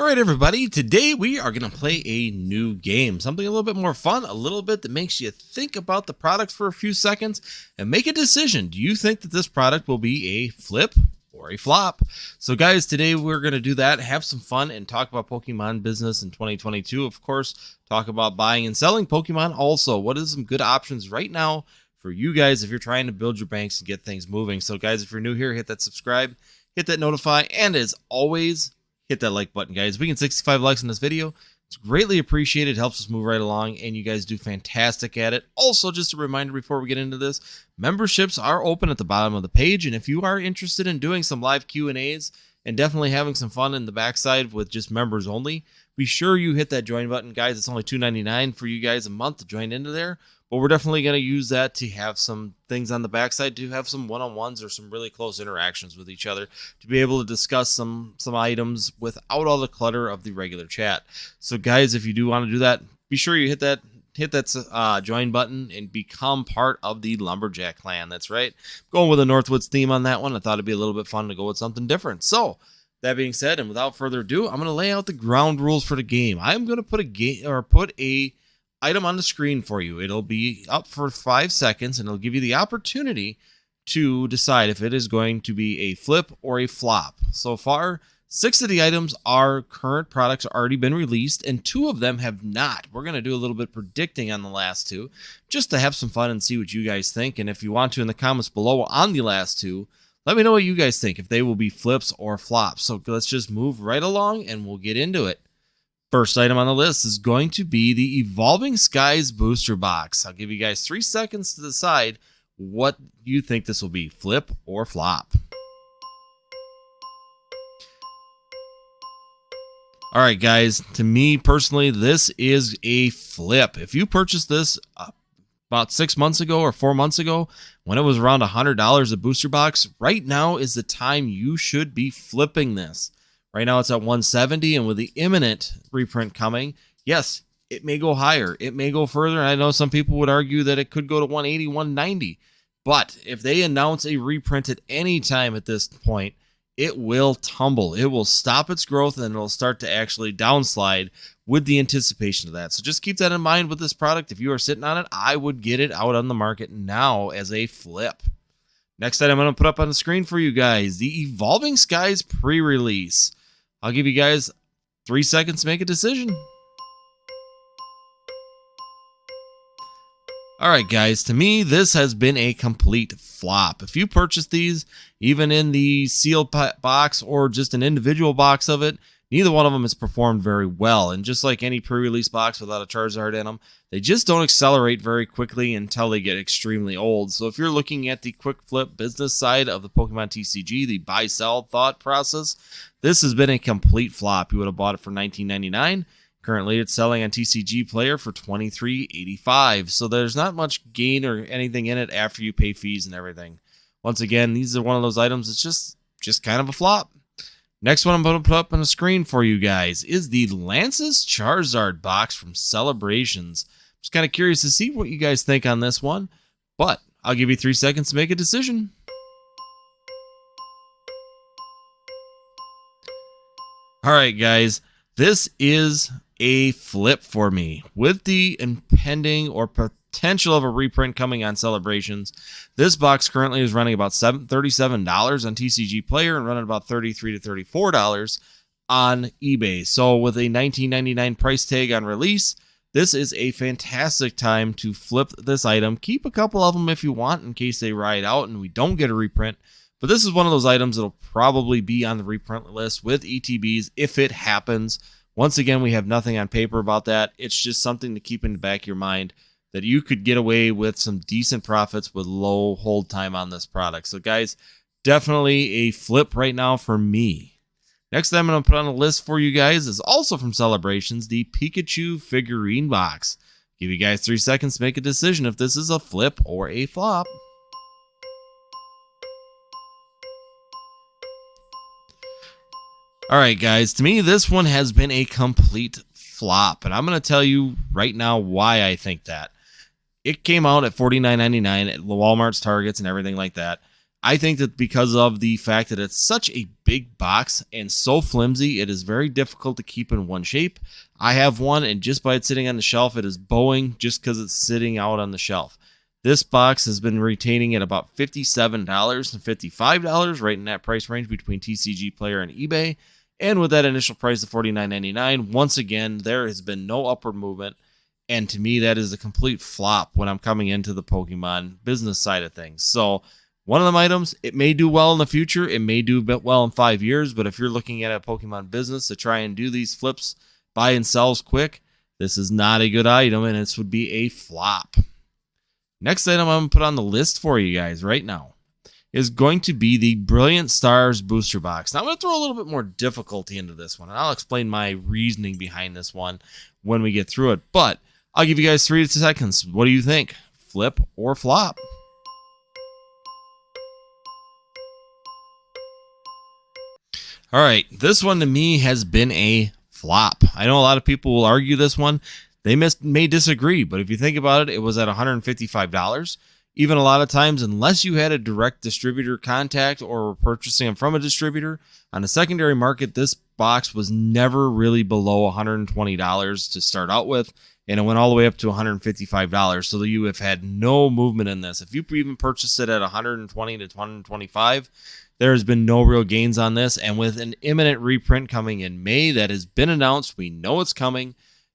All right, everybody, today we are going to play a new game, something a little bit more fun, a little bit that makes you think about the product for a few seconds and make a decision. Do you think that this product will be a flip or a flop? So guys, today we're going to do that, have some fun, and talk about Pokemon business in 2022. Of course, talk about buying and selling Pokemon. Also, what is some good options right now for you guys if you're trying to build your banks and get things moving. So guys, if you're new here, hit that subscribe, hit that notify, and as always, hit that like button, guys. We get 65 likes on this video. It's greatly appreciated. It helps us move right along, and you guys do fantastic at it. Also, just a reminder before we get into this, memberships are open at the bottom of the page, and if you are interested in doing some live Q&As and definitely having some fun in the backside with just members only, be sure you hit that join button, guys. It's only $2.99 for you guys a month to join into there. But we're definitely going to use that to have some things on the backside, to have some one-on-ones or some really close interactions with each other, to be able to discuss some items without all the clutter of the regular chat. So guys, if you do want to do that, be sure you hit that join button and become part of the Lumberjack clan. That's right. Going with a Northwoods theme on that one. I thought it'd be a little bit fun to go with something different. So that being said, and without further ado, I'm going to lay out the ground rules for the game. I'm going to put a item on the screen for you. It'll be up for 5 seconds, and it'll give you the opportunity to decide if it is going to be a flip or a flop. So far, 6 of the items are current products, already been released, and 2 of them have not. We're going to do a little bit predicting on the last 2, just to have some fun and see what you guys think. And if you want to, in the comments below on the last 2, let me know what you guys think, if they will be flips or flops. So let's just move right along, and we'll get into it. First item on the list is going to be the Evolving Skies Booster Box. I'll give you guys 3 seconds to decide what you think this will be, flip or flop. All right, guys, to me personally, this is a flip. If you purchased this about 6 months ago or 4 months ago, when it was around $100 a booster box, right now is the time you should be flipping this. Right now it's at 170, and with the imminent reprint coming, yes, it may go higher. It may go further. I know some people would argue that it could go to 180, 190. But if they announce a reprint at any time at this point, it will tumble. It will stop its growth, and it'll start to actually downslide with the anticipation of that. So just keep that in mind with this product. If you are sitting on it, I would get it out on the market now as a flip. Next item I'm going to put up on the screen for you guys, the Evolving Skies pre-release. I'll give you guys 3 seconds to make a decision. All right, guys, to me, this has been a complete flop. If you purchase these, even in the sealed box or just an individual box of it, neither one of them has performed very well. And just like any pre-release box without a Charizard in them, they just don't accelerate very quickly until they get extremely old. So if you're looking at the quick flip business side of the Pokemon TCG, the buy-sell thought process, this has been a complete flop. You would have bought it for $19.99. Currently, it's selling on TCG Player for $23.85. So there's not much gain or anything in it after you pay fees and everything. Once again, these are one of those items that's just kind of a flop. Next one I'm going to put up on the screen for you guys is the Lance's Charizard box from Celebrations. Just kind of curious to see what you guys think on this one, but I'll give you 3 seconds to make a decision. All right, guys, this is a flip for me. With the impending or potential of a reprint coming on Celebrations, this box currently is running about $37 on TCG Player and running about $33 to $34 on eBay. So with a $19.99 price tag on release, this is a fantastic time to flip this item. Keep a couple of them if you want in case they ride out and we don't get a reprint. But this is one of those items that'll probably be on the reprint list with ETBs if it happens. Once again, we have nothing on paper about that. It's just something to keep in the back of your mind that you could get away with some decent profits with low hold time on this product. So guys, definitely a flip right now for me. Next thing I'm going to put on the list for you guys is also from Celebrations, the Pikachu figurine box. Give you guys 3 seconds to make a decision if this is a flip or a flop. All right, guys, to me, this one has been a complete flop, and I'm going to tell you right now why I think that. It came out at $49.99 at Walmart's, Targets, and everything like that. I think that because of the fact that it's such a big box and so flimsy, it is very difficult to keep in one shape. I have one, and just by it sitting on the shelf, it is bowing just because it's sitting out on the shelf. This box has been retaining at about $57 and $55, right in that price range between TCG Player and eBay. And with that initial price of $49.99, once again, there has been no upward movement. And to me, that is a complete flop when I'm coming into the Pokemon business side of things. So one of them items, it may do well in the future. It may do well in 5 years. But if you're looking at a Pokemon business to try and do these flips, buy and sells quick, this is not a good item, and this would be a flop. Next item I'm going to put on the list for you guys right now is going to be the Brilliant Stars Booster Box. Now, I'm going to throw a little bit more difficulty into this one, and I'll explain my reasoning behind this one when we get through it. But I'll give you guys 3 seconds. What do you think? Flip or flop? All right, this one to me has been a flop. I know a lot of people will argue this one. They may disagree, but if you think about it, it was at $155. Even a lot of times, unless you had a direct distributor contact or were purchasing them from a distributor, on the secondary market, this box was never really below $120 to start out with, and it went all the way up to $155, so that you have had no movement in this. If you even purchased it at $120 to $125, there has been no real gains on this, and with an imminent reprint coming in May that has been announced, we know it's coming.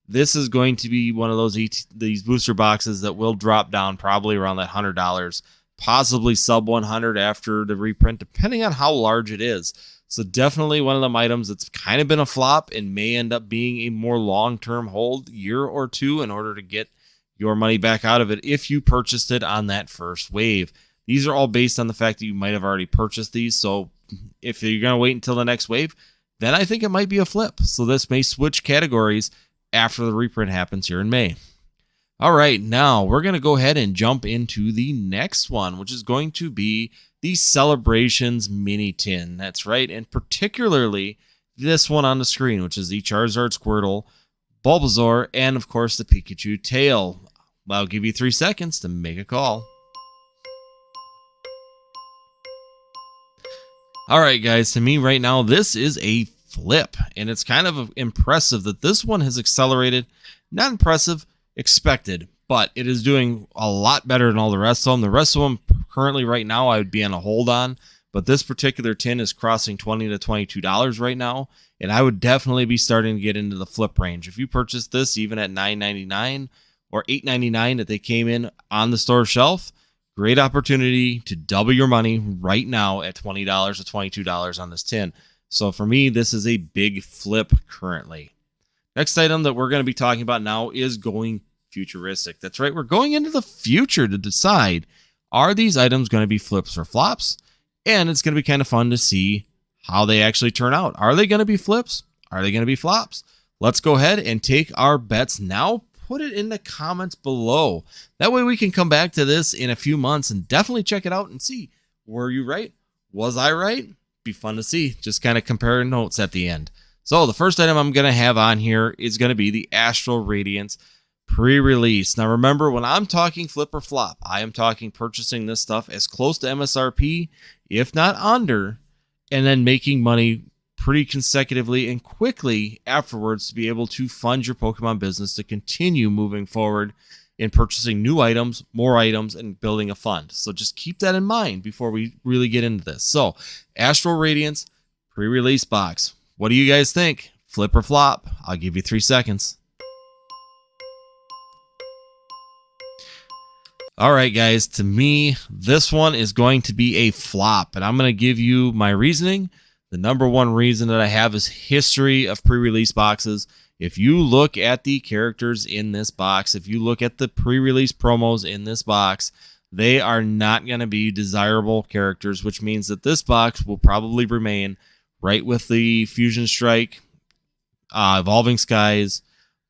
This is going to be one of these booster boxes that will drop down probably around that $100, possibly sub 100 after the reprint, depending on how large it is. So definitely one of them items that's kind of been a flop and may end up being a more long-term hold, year or two, in order to get your money back out of it if you purchased it on that first wave. These are all based on the fact that you might have already purchased these. So if you're going to wait until the next wave, then I think it might be a flip. So this may switch categories after the reprint happens here in May. All right, now we're going to go ahead and jump into the next one, which is going to be the Celebrations Mini Tin. That's right, and particularly this one on the screen, which is the Charizard, Squirtle, Bulbasaur, and of course the Pikachu tail. I'll give you 3 seconds to make a call. All right, guys, to me right now, this is a flip, and it's kind of impressive that this one has accelerated. Not impressive, expected, but it is doing a lot better than all the rest of them. The rest of them currently right now I would be on a hold on, but this particular tin is crossing $20 to $22 right now, and I would definitely be starting to get into the flip range. If you purchase this even at $9.99 or $8.99 that they came in on the store shelf, great opportunity to double your money right now at $20 to $22 on this tin. So for me, this is a big flip currently. Next item that we're going to be talking about now is going futuristic. That's right, we're going into the future to decide, are these items going to be flips or flops? And it's going to be kind of fun to see how they actually turn out. Are they going to be flips? Are they going to be flops? Let's go ahead and take our bets now. Put it in the comments below. That way we can come back to this in a few months and definitely check it out and see, were you right? Was I right? Be fun to see. Just kind of compare notes at the end. So the first item I'm going to have on here is going to be the Astral Radiance pre-release. Now remember, when I'm talking flip or flop, I am talking purchasing this stuff as close to MSRP, if not under, and then making money pretty consecutively and quickly afterwards to be able to fund your Pokemon business to continue moving forward in purchasing new items, more items, and building a fund. So just keep that in mind before we really get into this. So Astral Radiance pre-release box. What do you guys think? Flip or flop? I'll give you 3 seconds. All right, guys, to me, this one is going to be a flop, and I'm going to give you my reasoning. The number one reason that I have is history of pre-release boxes. If you look at the characters in this box, if you look at the pre-release promos in this box, they are not going to be desirable characters, which means that this box will probably remain right with the Fusion Strike, Evolving Skies,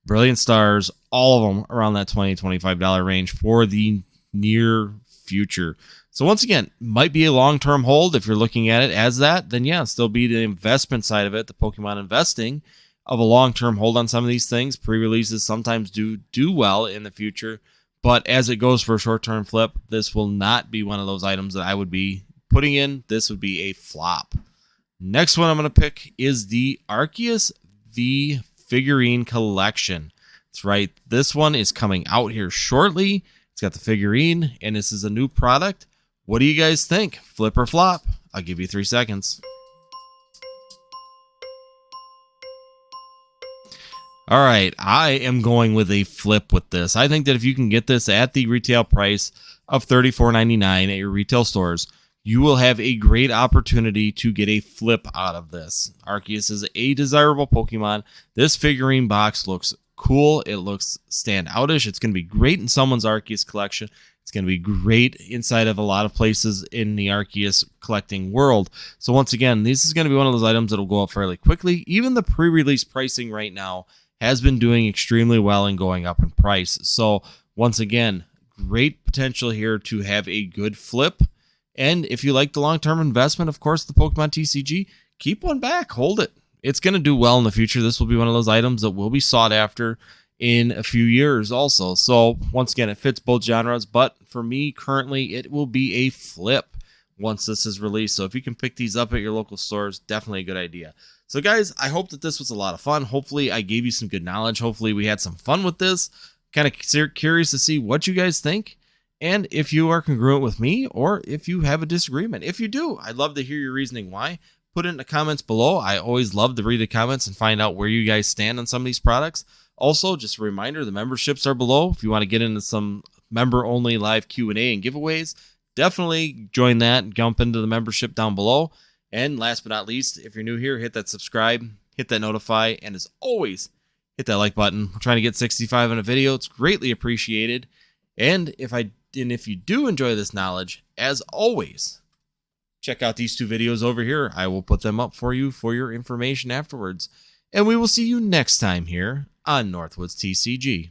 Brilliant Stars, all of them around that $20 to $25 range for the near future. So once again, might be a long-term hold if you're looking at it as that, then yeah, still be the investment side of it, the Pokemon investing of a long-term hold on some of these things. Pre-releases sometimes do well in the future, but as it goes for a short-term flip, this will not be one of those items that I would be putting in, this would be a flop. Next one I'm going to pick is the Arceus V figurine collection. That's right. This one is coming out here shortly. It's got the figurine, and this is a new product. What do you guys think? Flip or flop? I'll give you 3 seconds. All right, I am going with a flip with this. I think that if you can get this at the retail price of $34.99 at your retail stores, you will have a great opportunity to get a flip out of this. Arceus is a desirable Pokemon. This figurine box looks cool. It looks standoutish. It's going to be great in someone's Arceus collection. It's going to be great inside of a lot of places in the Arceus collecting world. So once again, this is going to be one of those items that will go up fairly quickly. Even the pre-release pricing right now has been doing extremely well and going up in price. So once again, great potential here to have a good flip. And if you like the long-term investment, of course, the Pokemon TCG, keep one back, hold it. It's going to do well in the future. This will be one of those items that will be sought after in a few years also. So once again, it fits both genres, but for me currently, it will be a flip once this is released. So if you can pick these up at your local stores, definitely a good idea. So guys, I hope that this was a lot of fun. Hopefully I gave you some good knowledge. Hopefully we had some fun with this. Kind of curious to see what you guys think, and if you are congruent with me, or if you have a disagreement. If you do, I'd love to hear your reasoning why. Put it in the comments below. I always love to read the comments and find out where you guys stand on some of these products. Also, just a reminder, the memberships are below. If you want to get into some member-only live Q&A and giveaways, definitely join that and jump into the membership down below. And last but not least, if you're new here, hit that subscribe, hit that notify, and as always, hit that like button. We're trying to get 65 on a video. It's greatly appreciated. And if you do enjoy this knowledge, as always, check out these 2 videos over here. I will put them up for you for your information afterwards. And we will see you next time here on Northwoods TCG.